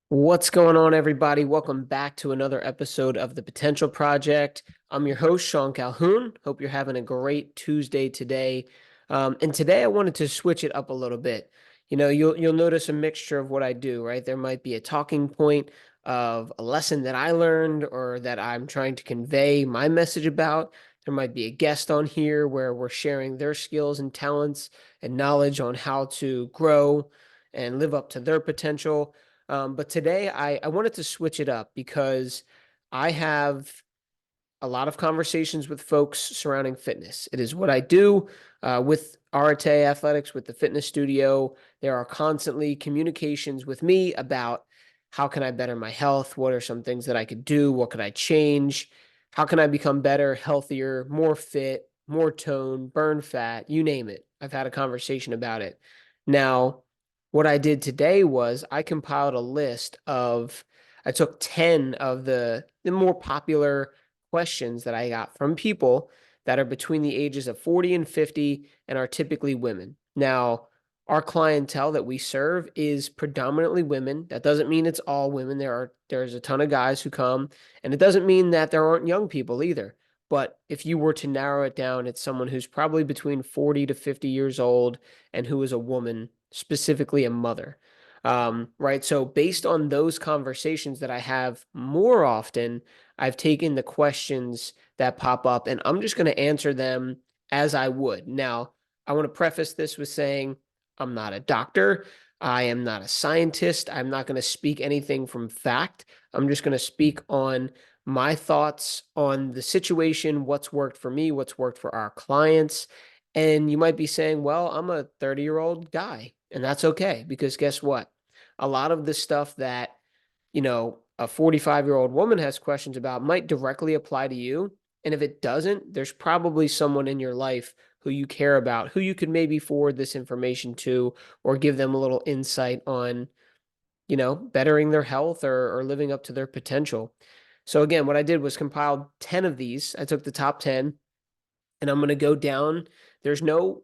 What's going on, everybody? Welcome back to another episode of the Potential Project. I'm your host, Sean Calhoun. Hope you're having a great Tuesday today. And today I wanted to switch it up a little bit. You'll notice a mixture of what I do, right? There might be a talking point of a lesson that I learned or that I'm trying to convey my message about. There might be a guest on here where we're sharing their skills and talents and knowledge on how to grow and live up to their potential. But today I wanted to switch it up because I have a lot of conversations with folks surrounding fitness. It is what I do with Arate Athletics, with the fitness studio. There are constantly communications with me about how can I better my health? What are some things that I could do? What could I change? How can I become better, healthier, more fit, more toned, burn fat, you name it. I've had a conversation about it. Now, what I did today was I compiled a list of, I took 10 of the more popular questions that I got from people that are between the ages of 40 and 50 and are typically women. Now, our clientele that we serve is predominantly women. That doesn't mean it's all women. There's a ton of guys who come, and it doesn't mean that there aren't young people either. But if you were to narrow it down, it's someone who's probably between 40 to 50 years old and who is a woman, specifically a mother. Right. So based on those conversations that I have more often, I've taken the questions that pop up and I'm just going to answer them as I would. Now, I want to preface this with saying I'm not a doctor. I am not a scientist. I'm not going to speak anything from fact. I'm just going to speak on my thoughts on the situation, what's worked for me, what's worked for our clients. And you might be saying, well, I'm a 30-year-old guy, and that's okay because guess what? A lot of the stuff that a 45-year-old woman has questions about might directly apply to you. And if it doesn't, there's probably someone in your life who you care about, who you could maybe forward this information to or give them a little insight on, bettering their health or living up to their potential. So again, what I did was compiled 10 of these. I took the top 10 and I'm going to go down. There's no,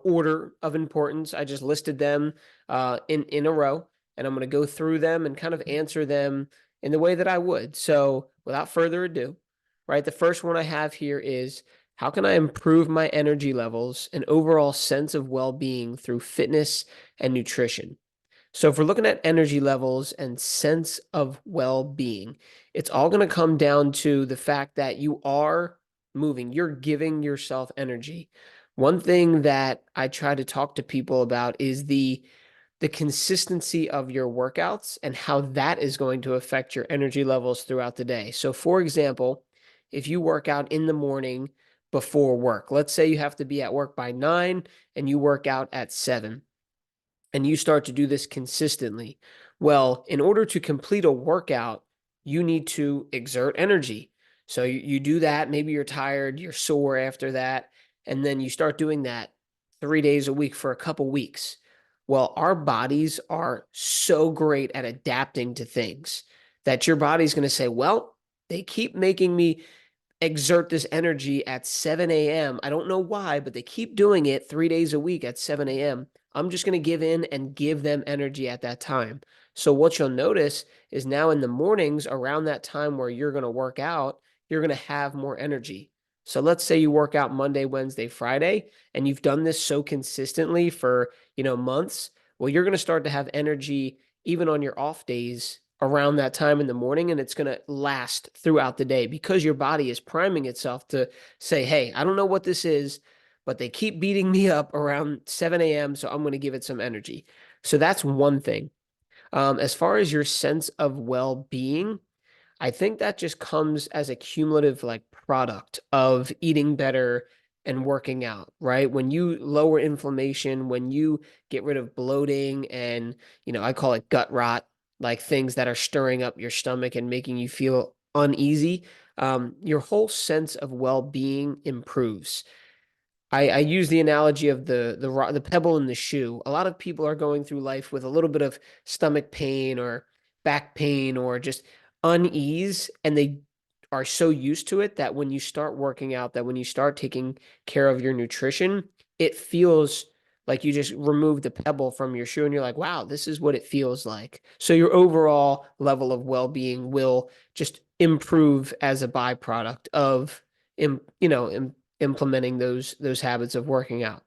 order of importance. I just listed them in a row, and I'm going to go through them and kind of answer them in the way that I would. So, without further ado, right, the first one I have here is how can I improve my energy levels and overall sense of well-being through fitness and nutrition? So, if we're looking at energy levels and sense of well being, it's all going to come down to the fact that you are moving, you're giving yourself energy. One thing that I try to talk to people about is the consistency of your workouts and how that is going to affect your energy levels throughout the day. So, for example, if you work out in the morning before work, let's say you have to be at work by 9 and you work out at 7 and you start to do this consistently. Well, in order to complete a workout, you need to exert energy. So you do that. Maybe you're tired, you're sore after that. And then you start doing that 3 days a week for a couple weeks. Well, our bodies are so great at adapting to things that your body's going to say, well, they keep making me exert this energy at 7 a.m. I don't know why, but they keep doing it 3 days a week at 7 a.m. I'm just going to give in and give them energy at that time. So, what you'll notice is now in the mornings around that time where you're going to work out, you're going to have more energy. So, let's say you work out Monday, Wednesday, Friday, and you've done this so consistently for, months. Well, you're going to start to have energy even on your off days around that time in the morning, and it's going to last throughout the day because your body is priming itself to say, hey, I don't know what this is, but they keep beating me up around 7 a.m., so I'm going to give it some energy. So that's one thing. As far as your sense of well-being, I think that just comes as a cumulative like product of eating better and working out, right? When you lower inflammation, when you get rid of bloating and, I call it gut rot, like things that are stirring up your stomach and making you feel uneasy, your whole sense of well-being improves. I use the analogy of the pebble in the shoe. A lot of people are going through life with a little bit of stomach pain or back pain or just unease, and they are so used to it that when you start working out, that when you start taking care of your nutrition, it feels Like you just remove the pebble from your shoe and you're like, wow, this is what it feels like. So your overall level of well-being will just improve as a byproduct of, implementing those habits of working out.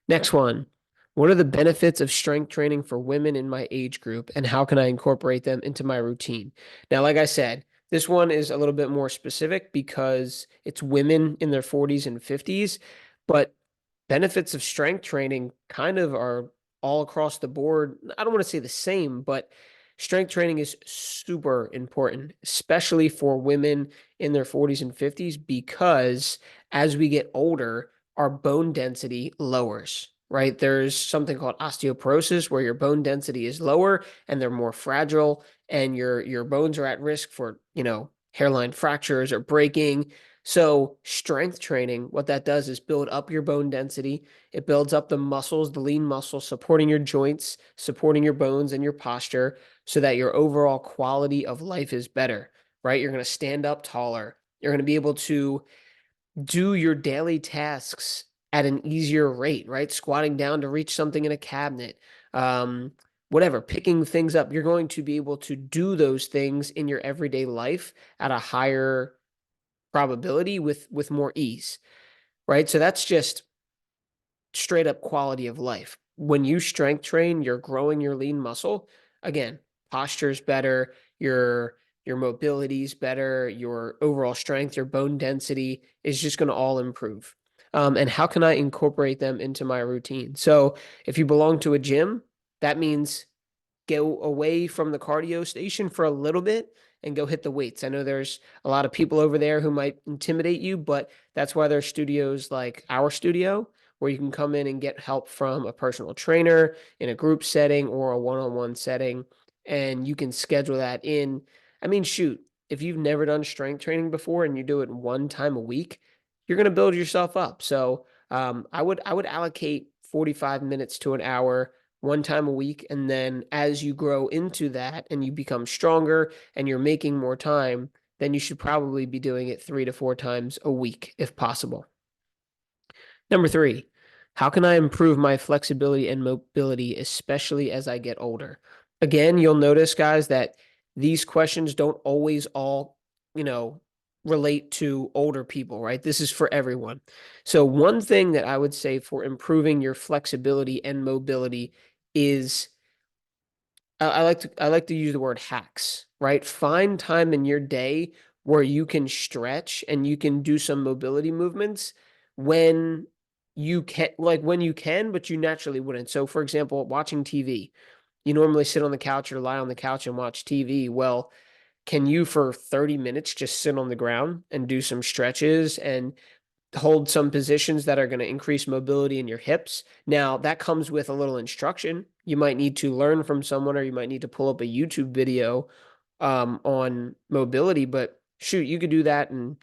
Next one. What are the benefits of strength training for women in my age group, and how can I incorporate them into my routine? Now, like I said, this one is a little bit more specific because it's women in their 40s and 50s, but benefits of strength training kind of are all across the board. I don't want to say the same, but strength training is super important, especially for women in their 40s and 50s, because as we get older, our bone density lowers, right? There's something called osteoporosis where your bone density is lower and they're more fragile and your bones are at risk for, hairline fractures or breaking. So strength training, what that does is build up your bone density. It builds up the muscles, the lean muscles, supporting your joints, supporting your bones and your posture so that your overall quality of life is better, right? You're going to stand up taller. You're going to be able to do your daily tasks at an easier rate, right? Squatting down to reach something in a cabinet, um, whatever, picking things up. You're going to be able to do those things in your everyday life at a higher probability with more ease, right? So that's just straight up quality of life. When you strength train, you're growing your lean muscle. Again, posture's better, your mobility's better, your overall strength, your bone density is just going to all improve. And how can I incorporate them into my routine? So if you belong to a gym, that means go away from the cardio station for a little bit and go hit the weights. I know there's a lot of people over there who might intimidate you, but that's why there's studios like our studio where you can come in and get help from a personal trainer in a group setting or a one-on-one setting, and you can schedule that in. I mean, shoot, if you've never done strength training before and you do it one time a week, you're going to build yourself up. So I would allocate 45 minutes to an hour one time a week. And then as you grow into that and you become stronger and you're making more time, then you should probably be doing it 3 to 4 times a week if possible. Number three, how can I improve my flexibility and mobility, especially as I get older? Again, you'll notice, guys, that these questions don't always all, you know, relate to older people, right? This is for everyone. So, one thing that I would say for improving your flexibility and mobility is I like to use the word hacks, right? Find time in your day where you can stretch and you can do some mobility movements when you can, like when you can, but you naturally wouldn't. So, for example, watching TV, you normally sit on the couch or lie on the couch and watch TV. Well, can you for 30 minutes just sit on the ground and do some stretches and hold some positions that are going to increase mobility in your hips? Now, that comes with a little instruction. You might need to learn from someone, or you might need to pull up a YouTube video on mobility, but shoot, you could do that in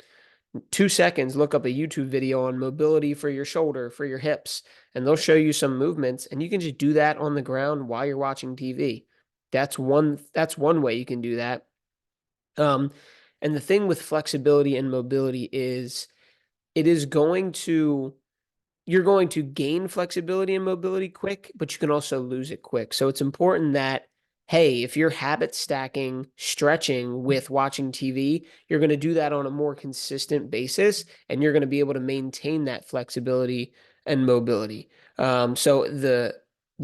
2 seconds. Look up a YouTube video on mobility for your shoulder, for your hips, and they'll show you some movements, and you can just do that on the ground while you're watching TV. That's one way you can do that. Um, and the thing with flexibility and mobility is it is going to you're going to gain flexibility and mobility quick, but you can also lose it quick. So it's important that, hey, if you're habit stacking stretching with watching TV, you're going to do that on a more consistent basis and you're going to be able to maintain that flexibility and mobility. So the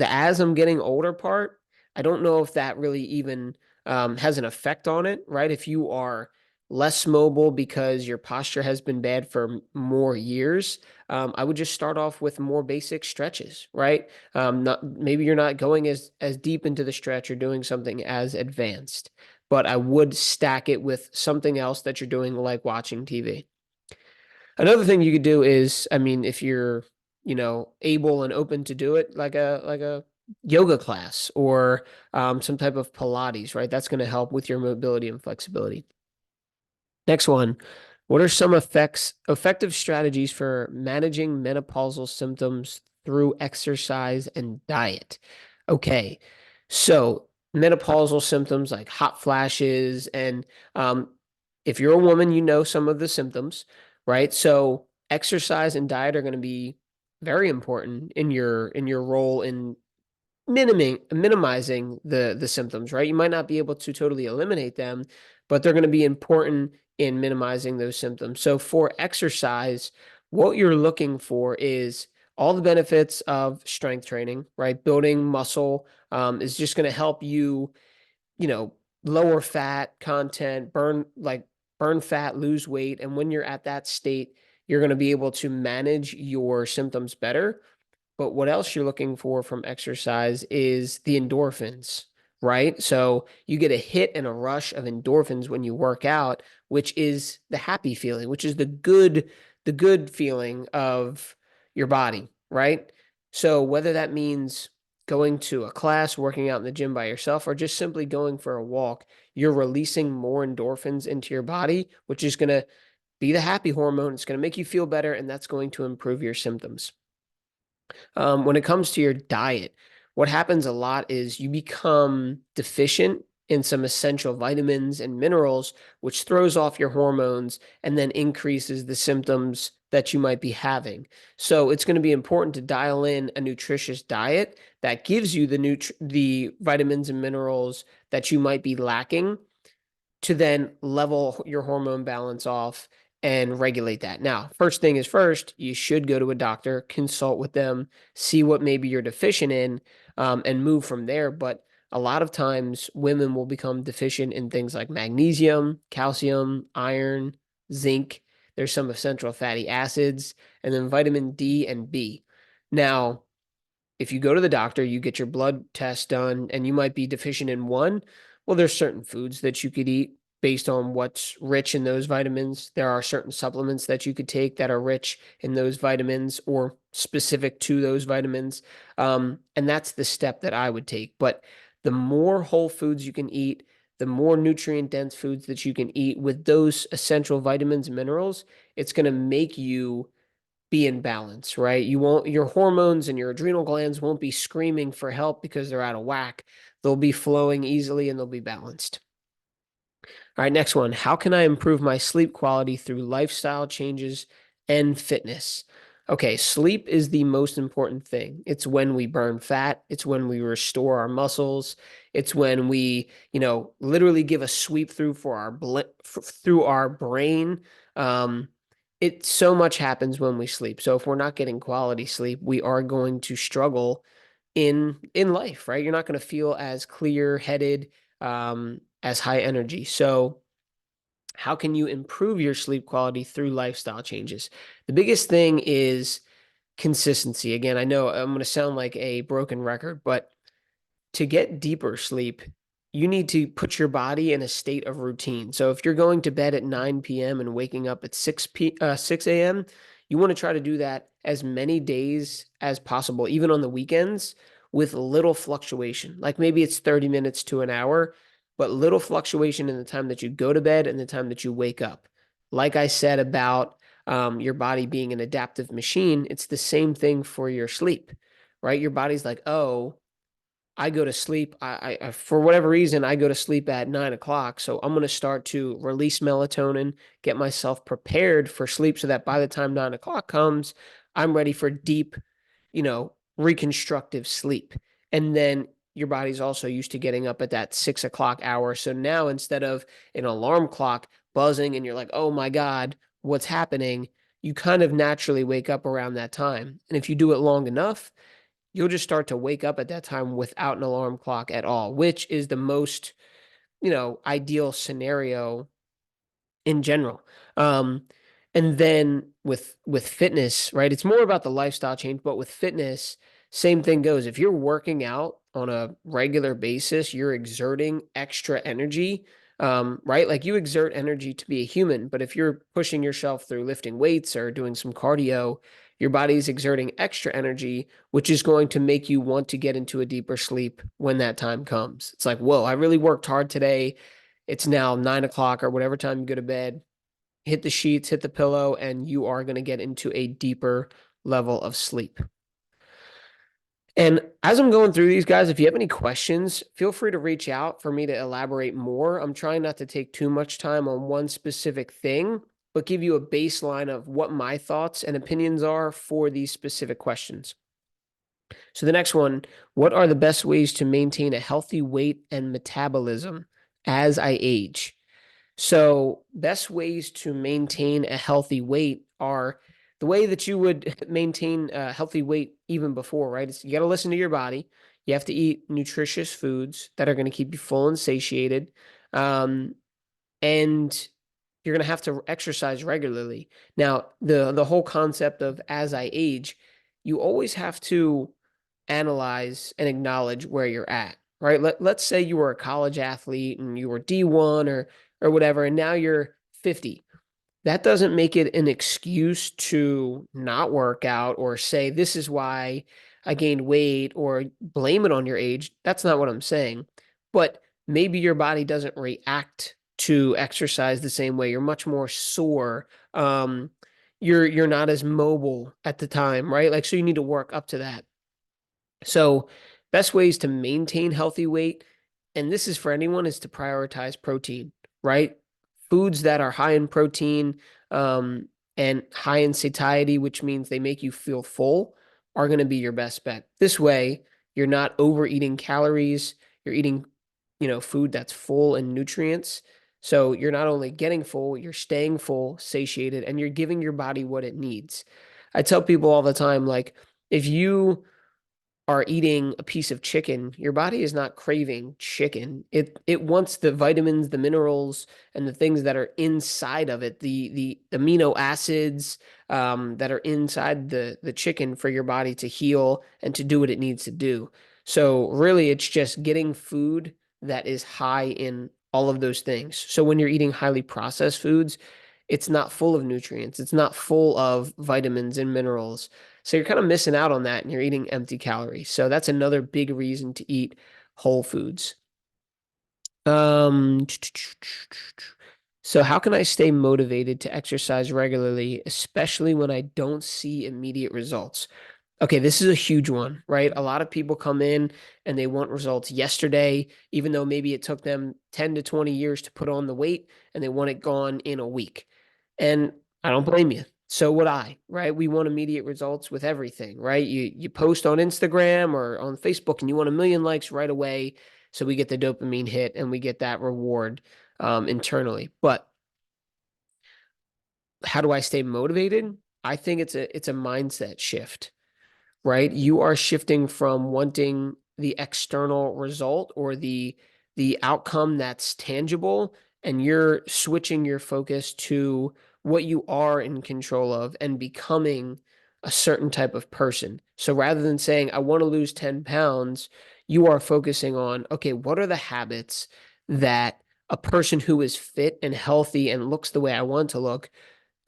as I'm getting older part, I don't know if that really even has an effect on it, right? If you are less mobile because your posture has been bad for more years, I would just start off with more basic stretches, right? Not maybe you're not going as deep into the stretch or doing something as advanced, but I would stack it with something else that you're doing, like watching TV. Another thing you could do is, I mean, if you're, able and open to do it, like a yoga class or some type of Pilates, right? That's going to help with your mobility and flexibility. Next one. What are some effective strategies for managing menopausal symptoms through exercise and diet? Okay. So, menopausal symptoms like hot flashes, and if you're a woman, you know some of the symptoms, right? So, exercise and diet are going to be very important in your role in minimizing the symptoms, right? You might not be able to totally eliminate them, but they're going to be important in minimizing those symptoms. So for exercise, what you're looking for is all the benefits of strength training, right? Building muscle is just going to help you, you know, lower fat content, burn fat, lose weight. And when you're at that state, you're going to be able to manage your symptoms better. But what else you're looking for from exercise is the endorphins, right? So you get a hit and a rush of endorphins when you work out, which is the happy feeling, which is the good feeling of your body, right? So whether that means going to a class, working out in the gym by yourself, or just simply going for a walk, you're releasing more endorphins into your body, which is going to be the happy hormone. It's going to make you feel better, and that's going to improve your symptoms. When it comes to your diet, what happens a lot is you become deficient in some essential vitamins and minerals, which throws off your hormones and then increases the symptoms that you might be having. So it's going to be important to dial in a nutritious diet that gives you the vitamins and minerals that you might be lacking to then level your hormone balance off and regulate that. Now, first thing is first, you should go to a doctor, consult with them, see what maybe you're deficient in, and move from there. But a lot of times, women will become deficient in things like magnesium, calcium, iron, zinc. There's some essential fatty acids, and then vitamin D and B. Now, if you go to the doctor, you get your blood test done, and you might be deficient in one. Well, there's certain foods that you could eat based on what's rich in those vitamins. There are certain supplements that you could take that are rich in those vitamins or specific to those vitamins. And that's the step that I would take. But the more whole foods you can eat, the more nutrient dense foods that you can eat with those essential vitamins and minerals, it's going to make you be in balance, right? You won't, your hormones and your adrenal glands won't be screaming for help because they're out of whack. They'll be flowing easily and they'll be balanced. All right, next one. How can I improve my sleep quality through lifestyle changes and fitness? Okay, sleep is the most important thing. It's when we burn fat, it's when we restore our muscles, it's when we, literally give a sweep through for through our brain. It so much happens when we sleep. So if we're not getting quality sleep, we are going to struggle in life, right? You're not going to feel as clear-headed, as high energy. So how can you improve your sleep quality through lifestyle changes? The biggest thing is consistency. Again, I know I'm going to sound like a broken record, but to get deeper sleep, you need to put your body in a state of routine. So if you're going to bed at 9 p.m. and waking up at 6 a.m., you want to try to do that as many days as possible, even on the weekends, with little fluctuation. Like maybe it's 30 minutes to an hour, but little fluctuation in the time that you go to bed and the time that you wake up. Like I said about your body being an adaptive machine, it's the same thing for your sleep, right? Your body's like, oh, I go to sleep. I for whatever reason, I go to sleep at 9 o'clock. So I'm going to start to release melatonin, get myself prepared for sleep so that by the time 9 o'clock comes, I'm ready for deep, reconstructive sleep. And then your body's also used to getting up at that 6 o'clock hour. So now instead of an alarm clock buzzing and you're like, oh my God, what's happening? You kind of naturally wake up around that time. And if you do it long enough, you'll just start to wake up at that time without an alarm clock at all, which is the most, ideal scenario in general. Um, and then with fitness, right? It's more about the lifestyle change, but with fitness, same thing goes. If you're working out on a regular basis, you're exerting extra energy, right? Like you exert energy to be a human, but if you're pushing yourself through lifting weights or doing some cardio, your body's exerting extra energy, which is going to make you want to get into a deeper sleep when that time comes. It's like, whoa, I really worked hard today. It's now 9 o'clock or whatever time you go to bed. Hit the sheets, hit the pillow, and you are going to get into a deeper level of sleep. And as I'm going through these guys, if you have any questions, feel free to reach out for me to elaborate more. I'm trying not to take too much time on one specific thing, but give you a baseline of what my thoughts and opinions are for these specific questions. So the next one, what are the best ways to maintain a healthy weight and metabolism as I age? So, best ways to maintain a healthy weight are the way that you would maintain a healthy weight even before, right? It's, you got to listen to your body. You have to eat nutritious foods that are going to keep you full and satiated. Um, and you're going to have to exercise regularly. Now, the whole concept of as I age, you always have to analyze and acknowledge where you're at, right? Let's say you were a college athlete and you were D1 or whatever, and now you're 50. That doesn't make it an excuse to not work out or say, this is why I gained weight or blame it on your age. That's not what I'm saying. But maybe your body doesn't react to exercise the same way. You're much more sore. You're not as mobile at the time, right? Like, so you need to work up to that. So, best ways to maintain healthy weight, and this is for anyone, is to prioritize protein, right? Foods that are high in protein and high in satiety, which means they make you feel full, are going to be your best bet. This way, you're not overeating calories. You're eating, food that's full in nutrients. So you're not only getting full, you're staying full, satiated, and you're giving your body what it needs. I tell people all the time, like, if you are eating a piece of chicken, your body is not craving chicken. It wants the vitamins, the minerals, and the things that are inside of it, the amino acids that are inside the chicken for your body to heal and to do what it needs to do. So really, it's just getting food that is high in all of those things. So when you're eating highly processed foods, it's not full of nutrients. It's not full of vitamins and minerals. So you're kind of missing out on that and you're eating empty calories. So that's another big reason to eat whole foods. Um, so how can I stay motivated to exercise regularly, especially when I don't see immediate results? Okay, this is a huge one, right? A lot of people come in and they want results yesterday, even though maybe it took them 10 to 20 years to put on the weight and they want it gone in a week. And I don't blame you. So would I, right? We want immediate results with everything, right? You post on Instagram or on Facebook and you want a million likes right away. So we get the dopamine hit and we get that reward internally. But how do I stay motivated? I think it's a mindset shift, right? You are shifting from wanting the external result or the outcome that's tangible, and you're switching your focus to what you are in control of and becoming a certain type of person. So rather than saying, I want to lose 10 pounds, you are focusing on, okay, what are the habits that a person who is fit and healthy and looks the way I want to look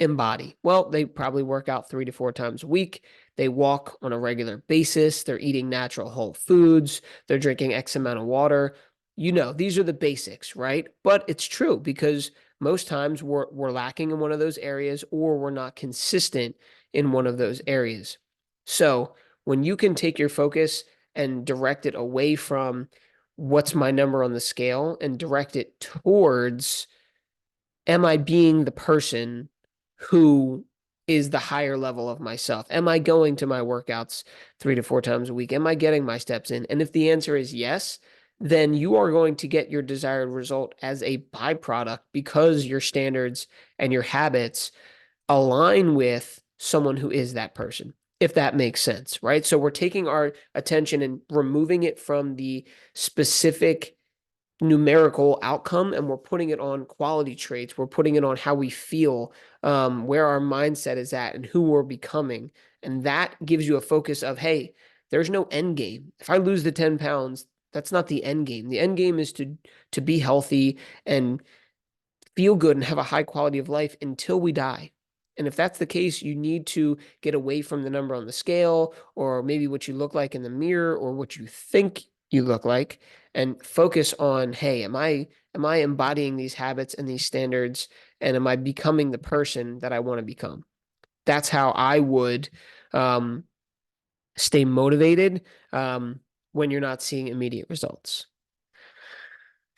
embody? Well, they probably work out 3 to 4 times a week. They walk on a regular basis. They're eating natural whole foods. They're drinking X amount of water. These are the basics, right? But it's true because most times we're lacking in one of those areas or we're not consistent in one of those areas. So when you can take your focus and direct it away from what's my number on the scale and direct it towards, am I being the person who is the higher level of myself? Am I going to my workouts 3 to 4 times a week? Am I getting my steps in? And if the answer is yes, then you are going to get your desired result as a byproduct because your standards and your habits align with someone who is that person, if that makes sense, right? So we're taking our attention and removing it from the specific numerical outcome and we're putting it on quality traits. We're putting it on how we feel, where our mindset is at and who we're becoming. And that gives you a focus of, hey, there's no end game. If I lose the 10 pounds, that's not the end game. The end game is to be healthy and feel good and have a high quality of life until we die. And if that's the case, you need to get away from the number on the scale or maybe what you look like in the mirror or what you think you look like and focus on, hey, am I embodying these habits and these standards and am I becoming the person that I want to become? That's how I would um, stay motivated when you're not seeing immediate results.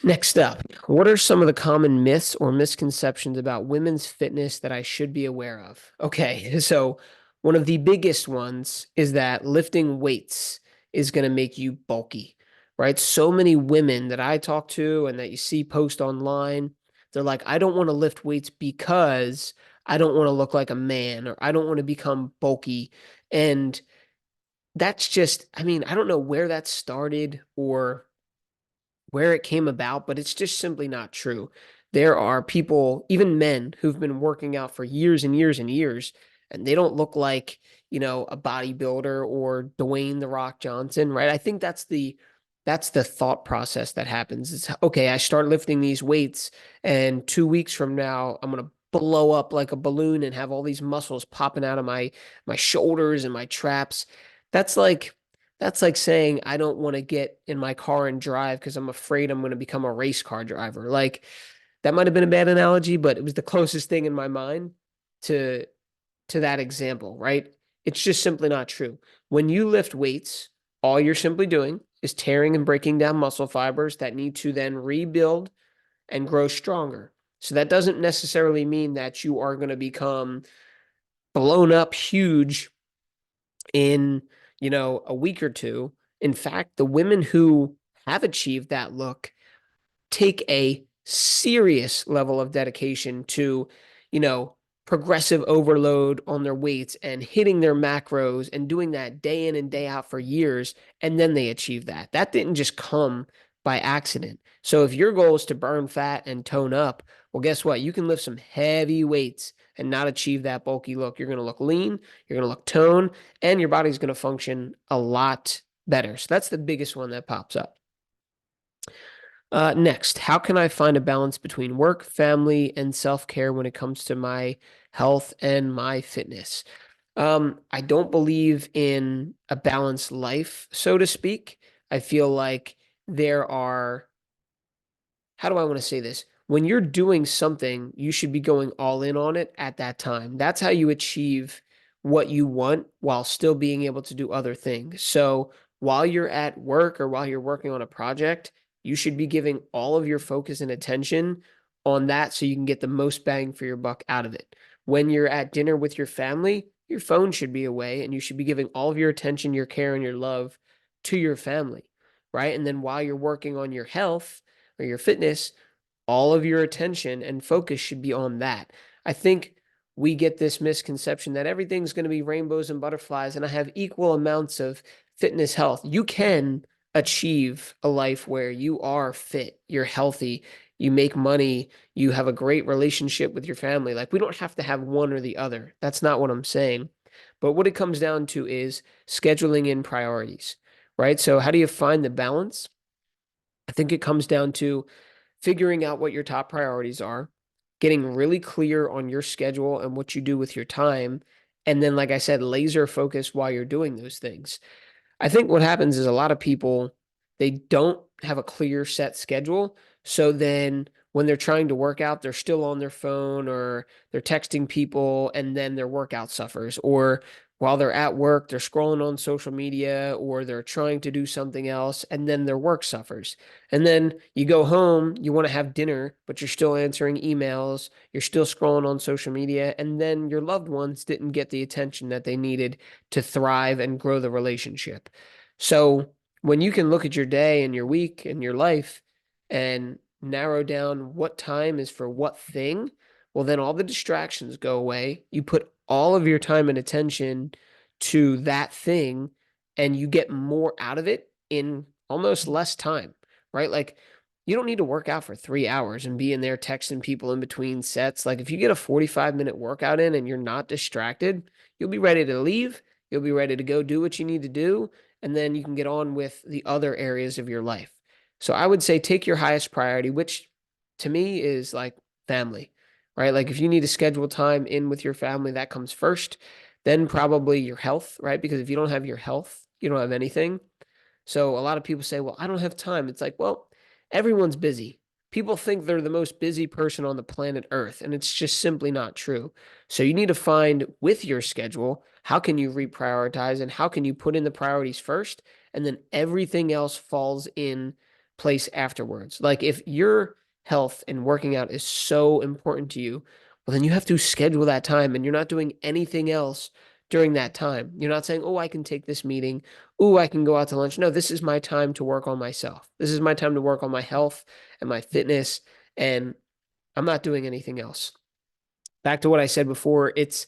Next up, what are some of the common myths or misconceptions about women's fitness that I should be aware of? Okay, so one of the biggest ones is that lifting weights is going to make you bulky, right? So many women that I talk to and that you see post online, they're like, I don't want to lift weights because I don't want to look like a man or I don't want to become bulky. And that's just, I mean, I don't know where that started or where it came about, but it's just simply not true. There are people, even men, who've been working out for years and years and years, and they don't look like, a bodybuilder or Dwayne the Rock Johnson, right? I think that's the thought process that happens. It's okay, I start lifting these weights, and 2 weeks from now, I'm gonna blow up like a balloon and have all these muscles popping out of my shoulders and my traps. That's like that's like saying I don't want to get in my car and drive because I'm afraid I'm going to become a race car driver. Like that might have been a bad analogy, but it was the closest thing in my mind to to that example, right? It's just simply not true. When you lift weights, all you're simply doing is tearing and breaking down muscle fibers that need to then rebuild and grow stronger. So that doesn't necessarily mean that you are going to become blown up huge in, a week or two. In fact, the women who have achieved that look take a serious level of dedication to, you know, progressive overload on their weights and hitting their macros and doing that day in and day out for years. And then they achieve that. That didn't just come by accident. So if your goal is to burn fat and tone up, well, guess what? You can lift some heavy weights and not achieve that bulky look. You're going to look lean, you're going to look toned, and your body's going to function a lot better. So that's the biggest one that pops up. Next, how can I find a balance between work, family, and self-care when it comes to my health and my fitness? I don't believe in a balanced life, so to speak. I feel like there are how do I want to say this? When you're doing something, you should be going all in on it at that time. That's how you achieve what you want while still being able to do other things. So while you're at work or while you're working on a project, you should be giving all of your focus and attention on that so you can get the most bang for your buck out of it. When you're at dinner with your family, your phone should be away and you should be giving all of your attention, your care, and your love to your family, right? And then while you're working on your health, or your fitness, all of your attention and focus should be on that. I think we get this misconception that everything's going to be rainbows and butterflies, and I have equal amounts of fitness health. You can achieve a life where you are fit, you're healthy, you make money, you have a great relationship with your family. Like, we don't have to have one or the other. That's not what I'm saying. But what it comes down to is scheduling in priorities, right? So, how do you find the balance? I think it comes down to figuring out what your top priorities are, getting really clear on your schedule and what you do with your time. And then, like I said, laser focus while you're doing those things. I think what happens is a lot of people, they don't have a clear set schedule. So then when they're trying to work out, they're still on their phone or they're texting people and then their workout suffers. Or while they're at work, they're scrolling on social media or they're trying to do something else and then their work suffers. And then you go home, you want to have dinner, but you're still answering emails, you're still scrolling on social media, and then your loved ones didn't get the attention that they needed to thrive and grow the relationship. So when you can look at your day and your week and your life and narrow down what time is for what thing, well, then all the distractions go away. You put all of your time and attention to that thing and you get more out of it in almost less time, right? Like you don't need to work out for 3 hours and be in there texting people in between sets. Like if you get a 45-minute workout in and you're not distracted, you'll be ready to leave. You'll be ready to go do what you need to do. And then you can get on with the other areas of your life. So I would say take your highest priority, which to me is like family, right? Like if you need to schedule time in with your family, that comes first. Then probably your health, right? Because if you don't have your health, you don't have anything. So a lot of people say, well, I don't have time. It's like, well, everyone's busy. People think they're the most busy person on the planet Earth, and it's just simply not true. So you need to find with your schedule, how can you reprioritize and how can you put in the priorities first, and then everything else falls in place afterwards. Like if your health and working out is so important to you, well, then you have to schedule that time and you're not doing anything else during that time. You're not saying, oh, I can take this meeting. Oh, I can go out to lunch. No, this is my time to work on myself. This is my time to work on my health and my fitness. And I'm not doing anything else. Back to what I said before, it's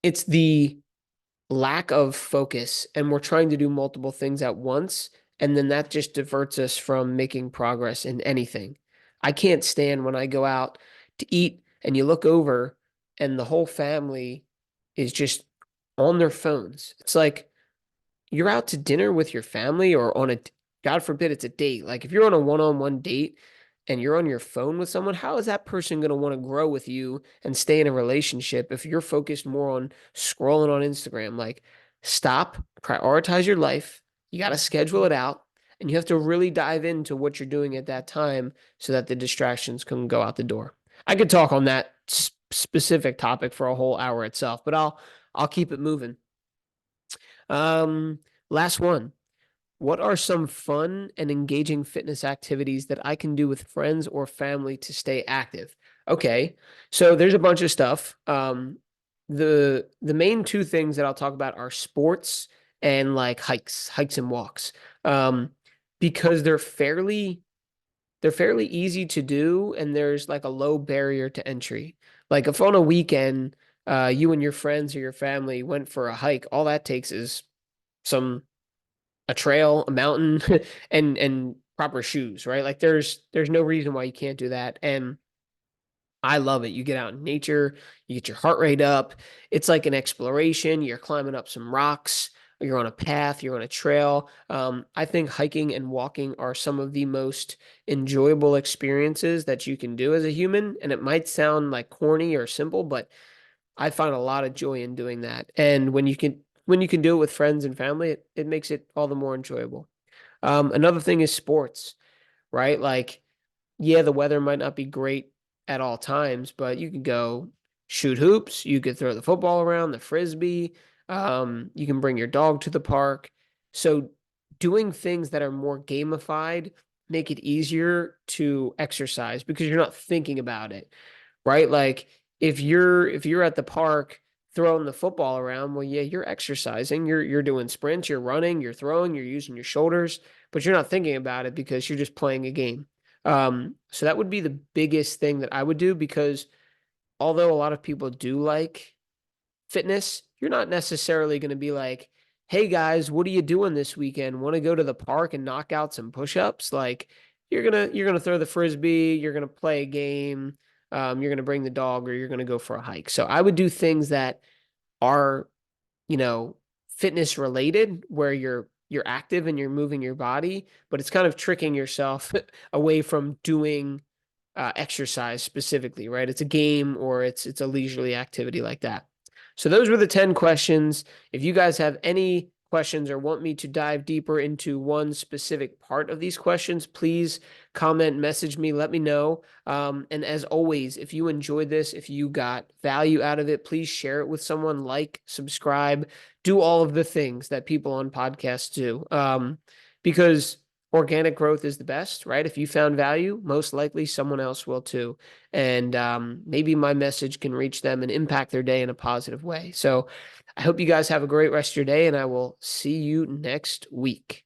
the lack of focus and we're trying to do multiple things at once. And then that just diverts us from making progress in anything. I can't stand when I go out to eat and you look over and the whole family is just on their phones. It's like, you're out to dinner with your family or on a, God forbid, it's a date. Like if you're on a one-on-one date and you're on your phone with someone, how is that person going to want to grow with you and stay in a relationship if you're focused more on scrolling on Instagram? Like, stop, prioritize your life. You got to schedule it out and you have to really dive into what you're doing at that time so that the distractions can go out the door. I could talk on that specific topic for a whole hour itself, but I'll keep it moving. Um, Last one. What are some fun and engaging fitness activities that I can do with friends or family to stay active? Okay, so there's a bunch of stuff. The main two things that I'll talk about are sports and like hikes and walks. Um, because they're fairly easy to do and there's like a low barrier to entry. Like if on a weekend, you and your friends or your family went for a hike, all that takes is some a trail, a mountain, and proper shoes, right? Like there's no reason why you can't do that. And I love it. You get out in nature, you get your heart rate up. It's like an exploration. You're climbing up some rocks, you're on a path, you're on a trail. I think hiking and walking are some of the most enjoyable experiences that you can do as a human. And it might sound like corny or simple, but I find a lot of joy in doing that. And when you can do it with friends and family, it makes it all the more enjoyable. Another thing is sports, right? Like, yeah, the weather might not be great at all times, but you can go shoot hoops, you could throw the football around, the frisbee, you can bring your dog to the park. So doing things that are more gamified make it easier to exercise because you're not thinking about it, right? Like if you're at the park throwing the football around, well, yeah, you're exercising, you're doing sprints, you're running, you're throwing, you're using your shoulders, but you're not thinking about it because you're just playing a game. So that would be the biggest thing that I would do because although a lot of people do like fitness, you're not necessarily going to be like, "Hey guys, what are you doing this weekend? Want to go to the park and knock out some push-ups?" Like you're gonna throw the frisbee, you're gonna play a game, you're gonna bring the dog, or you're gonna go for a hike. So I would do things that are, you know, fitness related, where you're active and you're moving your body, but it's kind of tricking yourself away from doing exercise specifically, right? It's a game or it's a leisurely activity like that. So those were the 10 questions. If you guys have any questions or want me to dive deeper into one specific part of these questions, please comment, message me, let me know. And as always, if you enjoyed this, if you got value out of it, please share it with someone, like, subscribe, do all of the things that people on podcasts do. Because organic growth is the best, right? If you found value, most likely someone else will too. And maybe my message can reach them and impact their day in a positive way. So I hope you guys have a great rest of your day, and I will see you next week.